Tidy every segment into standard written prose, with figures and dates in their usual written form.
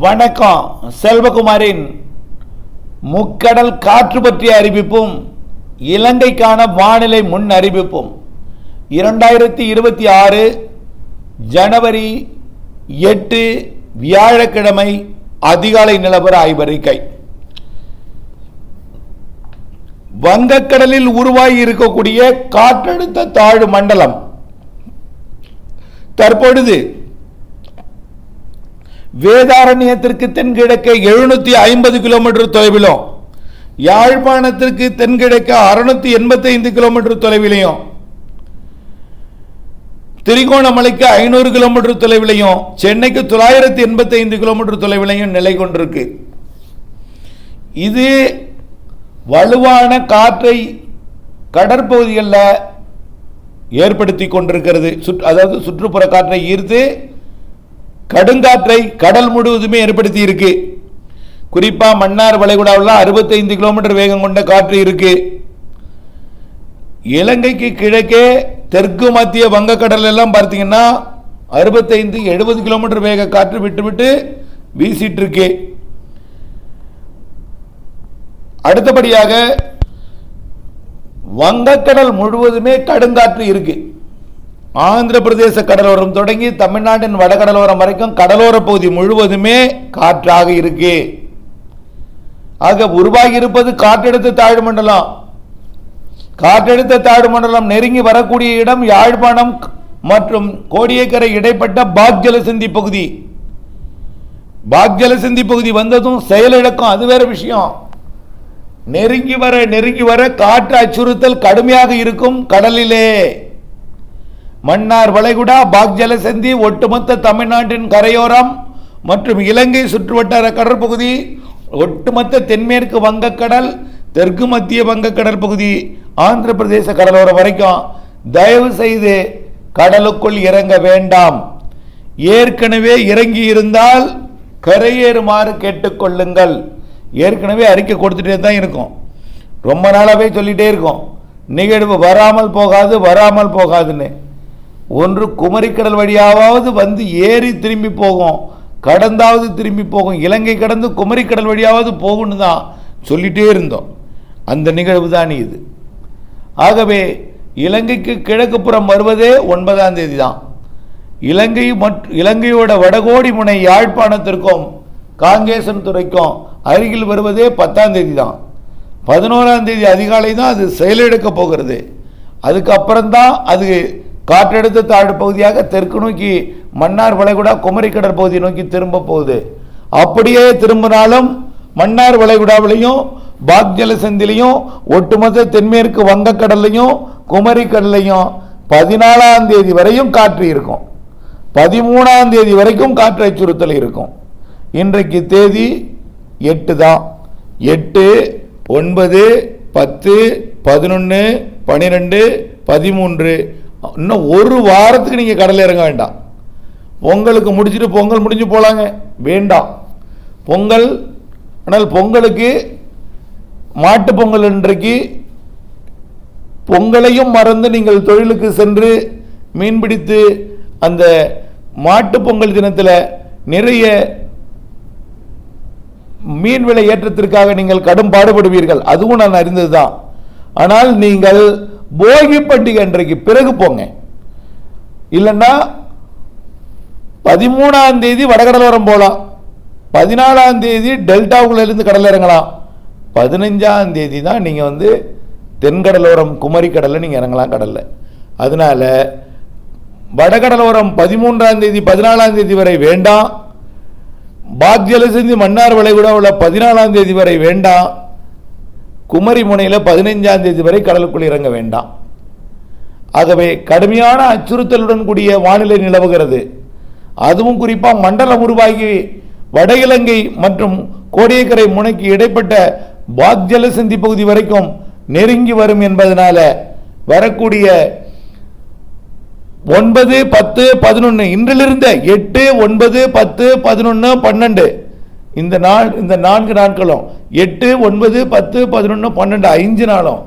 வணக்கம். செல்வகுமாரின் முக்கடல் காற்று பற்றிய அறிவிப்பும் இலங்கைக்கான வானிலை முன் அறிவிப்பும் 2026 ஜனவரி 8 வியாழக்கிழமை அதிகாலை நிலவர ஆய்வறிக்கை. வங்கக்கடலில் உருவாகி இருக்கக்கூடிய காற்றழுத்த தாழ்வு மண்டலம் தற்பொழுது வேதாரண்யத்திற்கு தென்கிழக்கே 750 கிலோமீட்டர் தொலைவிலும், யாழ்ப்பாணத்திற்கு தென்கிழக்கு 685 கிலோமீட்டர் தொலைவிலையும், திரிகோணமலைக்கு 500 கிலோமீட்டர் தொலைவிலையும், சென்னைக்கு 985 கிலோமீட்டர் தொலைவிலையும் நிலை கொண்டிருக்கு. இது வலுவான காற்றை கடற்பகுதிகளில் ஏற்படுத்தி கொண்டிருக்கிறது. அதாவது சுற்றுப்புற காற்றை ஈர்த்து கடுங்காற்றை கடல் முழுவதுமே ஏற்படுத்தி இருக்கு. குறிப்பா மன்னார் வளைகுடாவில் 65 கிலோமீட்டர் வேகம் கொண்ட காற்று இருக்கு. இலங்கைக்கு கிழக்கே தெற்கு மத்திய வங்கக்கடல் எல்லாம் பார்த்தீங்கன்னா 65-70 கிலோமீட்டர் வேக காற்று விட்டு விட்டு வீசிட்டு இருக்கு. அடுத்தபடியாக வங்கக்கடல் முழுவதுமே கடுங்காற்று இருக்கு. ஆந்திர பிரதேச கடலோரம் தொடங்கி தமிழ்நாட்டின் வடகடலோரம் வரைக்கும் கடலோர பகுதி முழுவதுமே காற்றாக இருக்கு. ஆக உருவாகி இருப்பது காற்றழுத்த தாழ்வு மண்டலம். காற்றழுத்த தாழ்வு மண்டலம் நெருங்கி வரக்கூடிய இடம் யாழ்ப்பாணம் மற்றும் கோடியக்கரை இடைப்பட்ட பாக்ஜலசந்தி பகுதி. பாக்ஜலசந்தி பகுதி வந்ததும் செயலிழக்கும், அது வேற விஷயம். நெருங்கி வர காற்று அச்சுறுத்தல் கடுமையாக இருக்கும். கடலிலே மன்னார் வளைகுடா, பாக்ஜலசந்தி, ஒட்டுமொத்த தமிழ்நாட்டின் கரையோரம் மற்றும் இலங்கை சுற்றுவட்டார கடற்பகுதி, ஒட்டுமொத்த தென்மேற்கு வங்கக்கடல், தெற்கு மத்திய வங்கக்கடல் பகுதி, ஆந்திர பிரதேச கடலோரம் வரைக்கும் தயவு செய்து கடலுக்குள் இறங்க வேண்டாம். ஏற்கனவே இறங்கி இருந்தால் கரையேறுமாறு கேட்டுக்கொள்ளுங்கள். ஏற்கனவே அறிக்கை கொடுத்துட்டே தான் இருக்கும், ரொம்ப நாளாவே சொல்லிட்டே இருக்கும். நிகழ்வு வராமல் போகாதுன்னு. ஒன்று குமரிக்கடல் வழியாவது வந்து ஏறி திரும்பி போகும், கடந்தாவது திரும்பி போகும். இலங்கை கடந்து குமரிக்கடல் வழியாவது போகும்னு தான் சொல்லிட்டே இருந்தோம். அந்த நிகழ்வு தான் இது. ஆகவே இலங்கைக்கு கிழக்கு புறம் வருவதே 9ஆம் தேதி தான். இலங்கையோட வடகோடி முனை யாழ்ப்பாணத்திற்கும் காங்கேசன் துறைக்கும் அருகில் வருவதே 10ஆம் தேதி தான். 11ஆம் தேதி அதிகாலை தான் அது செயலிழக்க போகிறது. அதுக்கப்புறம்தான் அது காற்றழுத்த தாழ்வு பகுதியாக தெற்கு நோக்கி மன்னார் வளைகுடா குமரிக்கடல் பகுதியை நோக்கி திரும்ப போகுது. அப்படியே திரும்பினாலும் மன்னார் வளைகுடாவிலையும் பாக்ஜலசந்திலையும் ஒட்டுமொத்த தென்மேற்கு வங்கக்கடல்லையும் குமரிக்கடலையும் 14ஆம் தேதி வரையும் காற்று இருக்கும். 13ஆம் தேதி வரைக்கும் காற்று அச்சுறுத்தல் இருக்கும். இன்றைக்கு தேதி 8 தான். 8, 9, 10, 11, 12, 13, இன்னும் ஒரு வாரத்துக்கு நீங்கள் கடலில் இறங்க வேண்டாம். பொங்கலுக்கு முடிச்சுட்டு பொங்கல் முடிஞ்சு போகலாங்க, வேண்டாம் பொங்கல். ஆனால் பொங்கலுக்கு மாட்டு பொங்கல் இன்றைக்கு பொங்கலையும் மறந்து நீங்கள் தொழிலுக்கு சென்று மீன்பிடித்து அந்த மாட்டு பொங்கல் தினத்தில் நிறைய மீன் விலை ஏற்றத்திற்காக நீங்கள் கடும் பாடுபடுவீர்கள், அதுவும் நான் அறிந்தது தான். ஆனால் நீங்கள் போகி பண்டிகை அன்றைக்கு பிறகு போங்க. இல்லைன்னா 13ஆம் தேதி வடகடலோரம் போகலாம், 14ஆம் தேதி டெல்டாவுக்குள்ள இருந்து கடல் இறங்கலாம், 15ஆம் தேதி தான் நீங்கள் வந்து தென்கடலோரம் குமரிக்கடலில் நீங்கள் இறங்கலாம் கடலில். அதனால வடகடலோரம் 13ஆம் தேதி 14ஆம் தேதி வரை வேண்டாம். பாக்ஜலசந்தி மன்னார் வளைகுடாவில் 14ஆம் தேதி வரை வேண்டாம். குமரி முனையில் 15ஆம் தேதி வரை கடலுக்குள் இறங்க வேண்டாம். ஆகவே கடுமையான அச்சுறுத்தலுடன் கூடிய வானிலை நிலவுகிறது. அதுவும் குறிப்பாக மண்டலம் உருவாகி வட இலங்கை மற்றும் கோடியக்கரை முனைக்கு இடைப்பட்ட பாக்ஜலசந்தி பகுதி வரைக்கும் நெருங்கி வரும் என்பதனால வரக்கூடிய 9, 10, 11 இன்றிலிருந்து 8, 9, 10, 11, 12 இந்த 4 நாட்களும் 8, 9, 10, 11, 12 5 நாளும்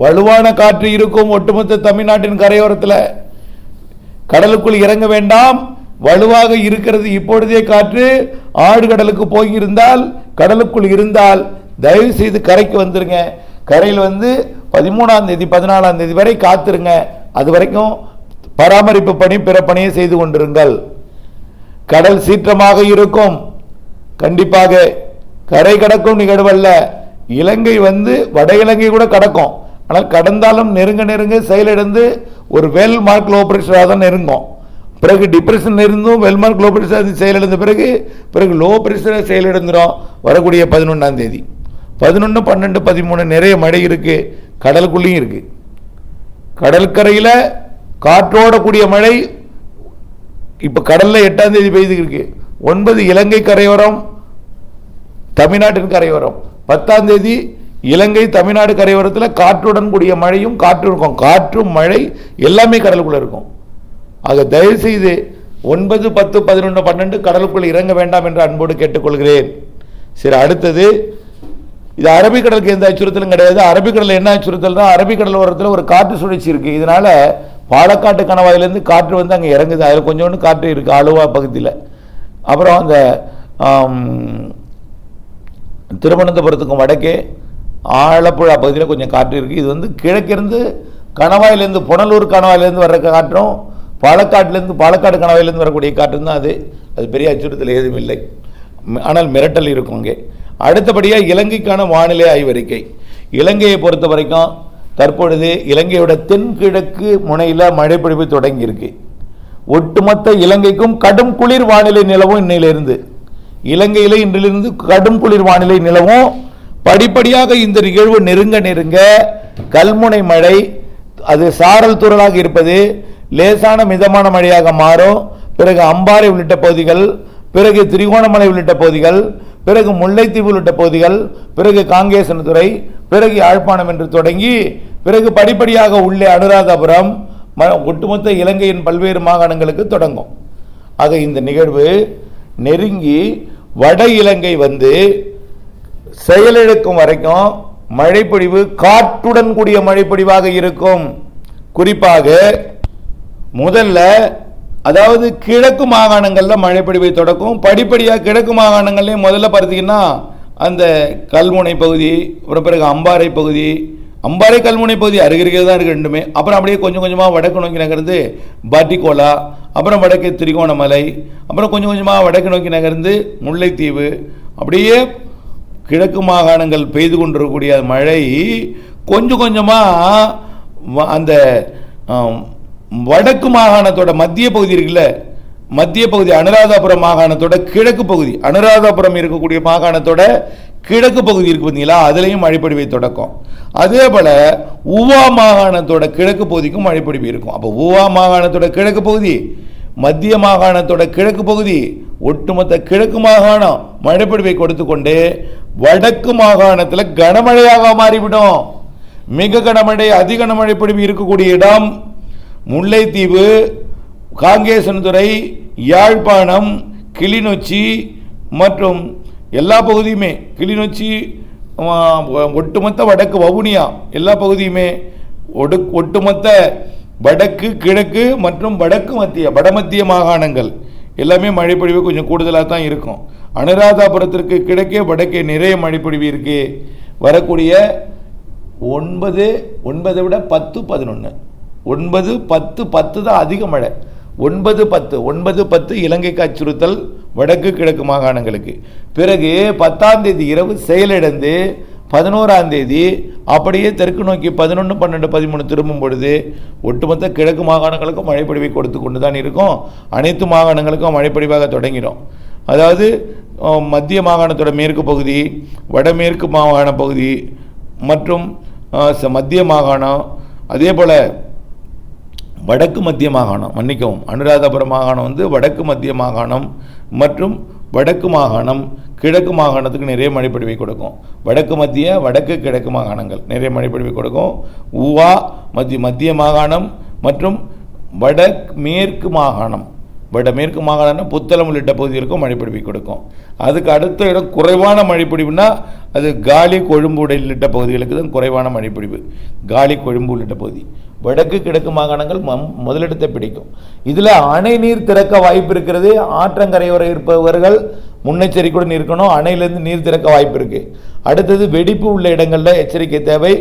வலுவான காற்று இருக்கும். ஒட்டுமொத்த தமிழ்நாட்டின் கரையோரத்தில் கடலுக்குள் இறங்க வேண்டாம். வலுவாக இருக்கிறது. இப்பொழுதே காற்று ஆழ்கடலுக்கு போயிருந்தால், கடலுக்குள் இருந்தால் தயவு செய்து கரைக்கு வந்துருங்க. கரையில் வந்து 13ஆம் தேதி 14ஆம் தேதி வரை காத்துருங்க. அது வரைக்கும் பராமரிப்பு பணி பிற பணியை செய்து கொண்டிருங்கள். கடல் சீற்றமாக இருக்கும். கண்டிப்பாக கரை கடக்கும் நிகழ்வல்ல. இலங்கை வந்து வட இலங்கை கூட கடக்கும். ஆனால் கடந்தாலும் நெருங்க நெருங்க செயலிழந்து ஒரு வெல் மார்க் லோ பிரஷராக தான் நெருங்கும். பிறகு டிப்ரெஷன் இருந்தும் வெல் மார்க் லோ பிரஷர் செயலிழந்த பிறகு லோ பிரஷரை செயலிழந்துடும். வரக்கூடிய 11ஆம் தேதி 11, 12, 13 நிறைய மழை இருக்கு. கடலுக்குள்ளேயும் இருக்கு. கடற்கரையில் காற்றோட கூடிய மழை இப்ப கடல்ல 8ஆம் தேதி பெய்து இருக்கு. 9 இலங்கை கரையோரம், தமிழ்நாட்டின் கரையோரம். 10ஆம் தேதி இலங்கை தமிழ்நாடு கரையோரத்தில் காற்றுடன் கூடிய மழையும் காற்று இருக்கும். காற்றும் மழை எல்லாமே கடலுக்குள்ள இருக்கும். ஆக தயவு செய்து 9, 10, 11, 12 கடலுக்குள் இறங்க வேண்டாம் என்று அன்போடு கேட்டுக்கொள்கிறேன். சரி, அடுத்தது இது அரபிக்கடலுக்கு எந்த அச்சுறுத்தலும் கிடையாது. அரபிக்கடலில் என்ன அச்சுறுத்தல்னா, அரபிக்கடல் ஓரத்தில் ஒரு காற்று சுழற்சி இருக்கு. இதனால பாலக்காட்டு கணவாயிலேருந்து காற்று வந்து அங்கே இறங்குது. அதில் கொஞ்சோண்டு காற்று இருக்கு ஆலுவா பகுதியில். அப்புறம் அந்த திருவனந்தபுரத்துக்கும் வடக்கே ஆலப்புழா பகுதியில் கொஞ்சம் காற்று இருக்குது. இது வந்து கிழக்கிருந்து கணவாயிலேருந்து புனலூர் கணவாயிலேருந்து வர்ற காற்றும் பாலக்காடு கணவாயிலேருந்து வரக்கூடிய காற்று தான். அது பெரிய அச்சுறுத்தல் எதுவும் இல்லை. ஆனால் மிரட்டல் இருக்கும் அங்கே. அடுத்தபடியாக இலங்கைக்கான வானிலை ஆய்வறிக்கை. இலங்கையை பொறுத்த வரைக்கும் தற்பொழுது இலங்கையோட தென்கிழக்கு முனையில் மழைப்பொழிவு தொடங்கியிருக்கு. ஒட்டுமொத்த இலங்கைக்கும் கடும் குளிர் வானிலை நிலவும். இன்னையிலிருந்து இலங்கையில் இன்றிலிருந்து கடும் குளிர் வானிலை நிலவும். படிப்படியாக இந்த நிகழ்வு நெருங்க நெருங்க கல்முனை மழை அது சாரல் தூறலாக இருப்பது லேசான மிதமான மழையாக மாறும். பிறகு அம்பாறை உள்ளிட்ட பகுதிகள், பிறகு திரிகோணமலை உள்ளிட்ட பகுதிகள், பிறகு முல்லைத்தீவு உள்ளிட்ட பகுதிகள், பிறகு காங்கேசன்துறை, பிறகு யாழ்ப்பாணம் என்று தொடங்கி பிறகு படிப்படியாக உள்ளே அனுராதபுரம், ஒட்டுமொத்த இலங்கையின் பல்வேறு மாகாணங்களுக்கு தொடங்கும். ஆக இந்த நிகழ்வு நெருங்கி வட இலங்கை வந்து செயலிழக்கும் வரைக்கும் மழைப்பொழிவு காற்றுடன் கூடிய மழைப்பொழிவாக இருக்கும். குறிப்பாக முதல்ல அதாவது கிழக்கு மாகாணங்களில் மழைப்பொழிவை தொடக்கும். படிப்படியாக கிழக்கு மாகாணங்கள்லேயும் முதல்ல பார்த்தீங்கன்னா அந்த கல்முனை பகுதி, அப்புறம் பிறகு அம்பாறை பகுதி, அம்பாறை கல்முனை பகுதி அருகருகே தான் இருக்குது ரெண்டுமே. அப்புறம் அப்படியே கொஞ்சம் கொஞ்சமாக வடக்கு நோக்கி நகர்ந்து பாட்டிக்கோலா, அப்புறம் வடக்கு திரிகோணமலை, அப்புறம் கொஞ்சம் கொஞ்சமாக வடக்கு நோக்கி நகர்ந்து முல்லைத்தீவு, அப்படியே கிழக்கு மாகாணங்கள் பெய்து கொண்டிருக்கக்கூடிய மழை கொஞ்சம் கொஞ்சமாக அந்த வடக்கு மாகாணத்தோட மத்திய பகுதி இருக்குல்ல, மத்திய பகுதி அனுராதபுரம் மாகாணத்தோட கிழக்கு பகுதி, அனுராதபுரம் இருக்கக்கூடிய மாகாணத்தோட கிழக்கு பகுதி இருக்கு பார்த்தீங்களா, அதுலேயும் மழைப்பொழிவை தொடக்கும். அதே போல் ஊவா மாகாணத்தோட கிழக்கு பகுதிக்கும் மழைப்பொழிவு இருக்கும். அப்போ ஊவா மாகாணத்தோட கிழக்கு பகுதி, மத்திய மாகாணத்தோட கிழக்கு பகுதி, ஒட்டுமொத்த கிழக்கு மாகாணம் மழைப்பொழிவை கொடுத்து கொண்டு வடக்கு மாகாணத்தில் கனமழையாக மாறிவிடும். மிக கனமழை, அதிக கனமழைப்பொழிவு இருக்கக்கூடிய இடம் முல்லைத்தீவு, காங்கேசன்துறை, யாழ்ப்பாணம், கிளிநொச்சி மற்றும் எல்லா பகுதியுமே, கிளிநொச்சி ஒட்டுமொத்த வடக்கு வவுனியா எல்லா பகுதியுமே, ஒட்டுமொத்த வடக்கு கிழக்கு மற்றும் வடமத்திய மாகாணங்கள் எல்லாமே மழைப்பொழிவு கொஞ்சம் கூடுதலாக தான் இருக்கும். அனுராதபுரத்திற்கு கிழக்கே வடக்கே நிறைய மழைப்பொழிவு இருக்கு. வரக்கூடிய 9 விட 10, 11, 9, 10, 10 தான் அதிக மழை. 9, 10 இலங்கைக்கு அச்சுறுத்தல் வடக்கு கிழக்கு மாகாணங்களுக்கு. பிறகு 10ஆம் தேதி இரவு செயலிழந்து 11ஆம் தேதி அப்படியே தெற்கு நோக்கி 11, 12, 13 திரும்பும் பொழுது ஒட்டுமொத்த கிழக்கு மாகாணங்களுக்கும் மழைப்பொழிவை கொடுத்து கொண்டு தான் இருக்கும். அனைத்து மாகாணங்களுக்கும் மழைப்பொழிவாக தொடங்கிடும். அதாவது மத்திய மாகாணத்தோட மேற்கு பகுதி, வடமேற்கு மாகாண பகுதி மற்றும் மத்திய மாகாணம், அதே போல் வடக்கு மத்திய மாகாணம், மன்னிக்கவும், அனுராதபுரம் மாகாணம் வந்து வடக்கு மத்திய மாகாணம் மற்றும் வடக்கு மாகாணம், கிழக்கு மாகாணத்துக்கு நிறைய மழைப்பொழிவை கொடுக்கும். வடக்கு கிழக்கு மாகாணங்கள் நிறைய மழைப்பொழிவை கொடுக்கும். ஊவா மத்திய மாகாணம் மற்றும் வடமேற்கு மாகாணம் வடமேற்கு மாகாணம் புத்தளம் உள்ளிட்ட பகுதிகளுக்கும் மழைப்பிடிப்பை கொடுக்கும். அதுக்கு அடுத்த இடம் குறைவான மழைப்பிடிப்புனா அது காலி கொழும்பு உள்ளிட்ட பகுதிகளுக்கு தான் குறைவான மழைப்பிடிப்பு. காலி கொழும்பு உள்ளிட்ட பகுதி வடக்கு கிழக்கு மாகாணங்கள் முதலிடத்தை பிடிக்கும். இதில் அணை நீர் திறக்க வாய்ப்பு இருக்கிறது. ஆற்றங்கரையோரம் இருப்பவர்கள் முன்னெச்சரிக்கையுடன் இருக்கணும். அணையிலேருந்து நீர் திறக்க வாய்ப்பு இருக்குது. அடுத்தது வெடிப்பு உள்ள இடங்களில் எச்சரிக்கை தேவை.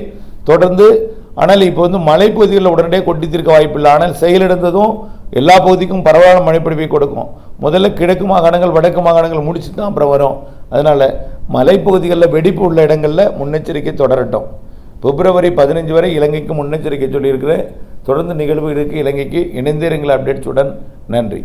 தொடர்ந்து ஆனால் இப்போ மலைப்பகுதிகளில் உடனடியே கொட்டி தீர்க்க வாய்ப்பு இல்லை. ஆனால் செயலிழந்ததும் எல்லா பகுதிக்கும் பரவலான மழைப்பிடிப்பை கொடுக்கும். முதல்ல கிழக்கு மாகாணங்கள் வடக்கு மாகாணங்கள் முடிச்சுட்டு தான் அப்புறம் வரும். அதனால் மலைப்பகுதிகளில் வெடிப்பு உள்ள இடங்களில் முன்னெச்சரிக்கை தொடரட்டும். பிப்ரவரி 15 வரை இலங்கைக்கு முன்னெச்சரிக்கை சொல்லியிருக்கிறேன். தொடர்ந்து நிகழ்வுகளுக்கு இலங்கைக்கு இணைந்திருங்கள் அப்டேட்ஸுடன். நன்றி.